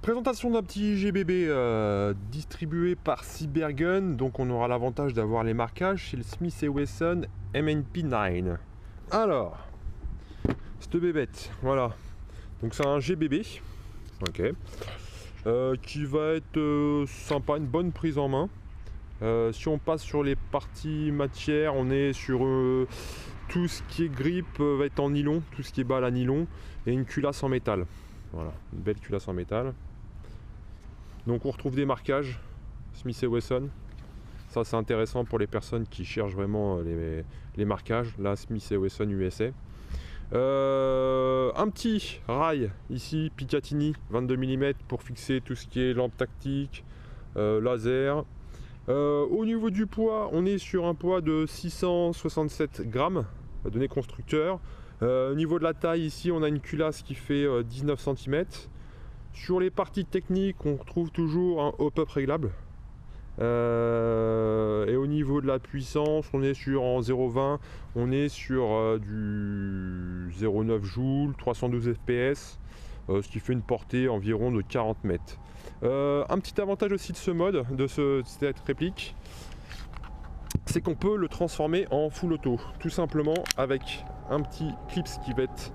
Présentation d'un petit GBB distribué par Cybergun. Donc on aura l'avantage d'avoir les marquages chez le Smith & Wesson MNP9. Alors, cette bébête, voilà. Donc c'est un GBB, ok, qui va être sympa, une bonne prise en main. Si on passe sur les parties matière, on est sur tout ce qui est grip va être en nylon, tout ce qui est balle à nylon, et une culasse en métal. Voilà, une belle culasse en métal. Donc on retrouve des marquages Smith & Wesson. Ça c'est intéressant pour les personnes qui cherchent vraiment les marquages. Là, Smith & Wesson USA. Un petit rail ici, Picatinny 22 mm pour fixer tout ce qui est lampe tactique, laser. Au niveau du poids, on est sur un poids de 667 grammes, donné constructeur. Au niveau de la taille, ici, on a une culasse qui fait 19 cm. Sur les parties techniques, on retrouve toujours un hop-up réglable. Et au niveau de la puissance, on est sur en 0,20, on est sur du 0,9 joules, 312 fps, ce qui fait une portée environ de 40 mètres. Un petit avantage aussi de ce mode, de cette réplique, c'est qu'on peut le transformer en full auto, tout simplement avec un petit clips qui va être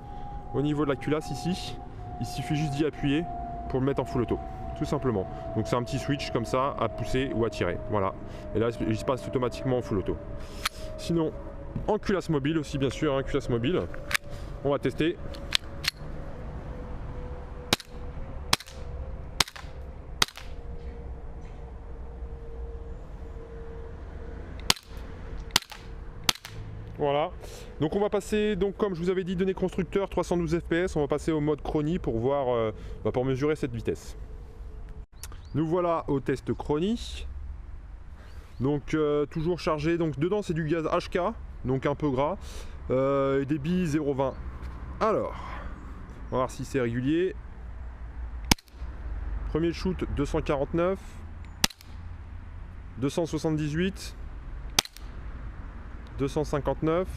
au niveau de la culasse ici. Il suffit juste d'y appuyer pour le mettre en full auto, tout simplement. Donc c'est un petit switch comme ça à pousser ou à tirer, voilà. Et là il se passe automatiquement en full auto. Sinon en culasse mobile aussi, bien sûr, hein, culasse mobile, on va tester. Voilà, donc on va passer, donc comme je vous avais dit, données constructeur 312 fps, on va passer au mode chronie pour voir, pour mesurer cette vitesse. Nous voilà au test chronie. Donc toujours chargé, donc dedans c'est du gaz HK, donc un peu gras, et débit 0,20. Alors, on va voir si c'est régulier. Premier shoot 249, 278, 259,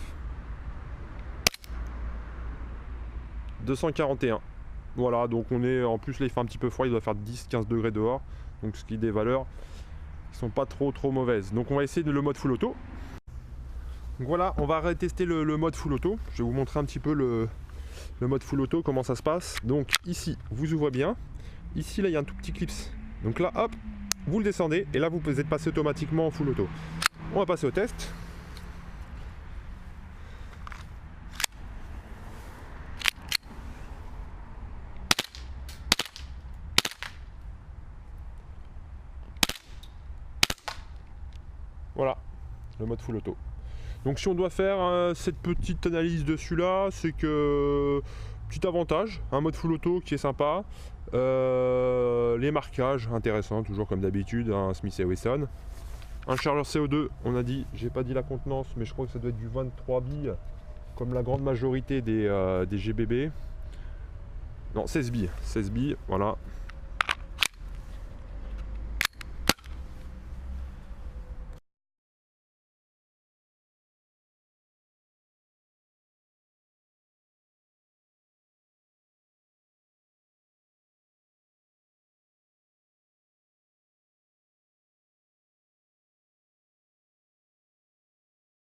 241. Voilà, donc on est, en plus là il fait un petit peu froid, il doit faire 10-15 degrés dehors, donc ce qui est des valeurs qui sont pas trop mauvaises. Donc on va essayer le mode full auto. Donc voilà, on va retester le mode full auto. Je vais vous montrer un petit peu le mode full auto, comment ça se passe. Donc ici, vous ouvrez bien. Ici là il y a un tout petit clips. Donc là hop, vous le descendez et là vous pouvez passer automatiquement en full auto. On va passer au test. Voilà, le mode full auto. Donc si on doit faire cette petite analyse dessus là, c'est que petit avantage, un mode full auto qui est sympa, les marquages intéressants toujours comme d'habitude, un Smith & Wesson, un chargeur CO2, on a dit, j'ai pas dit la contenance, mais je crois que ça doit être du 23 billes comme la grande majorité des GBB. Non, 16 billes, voilà.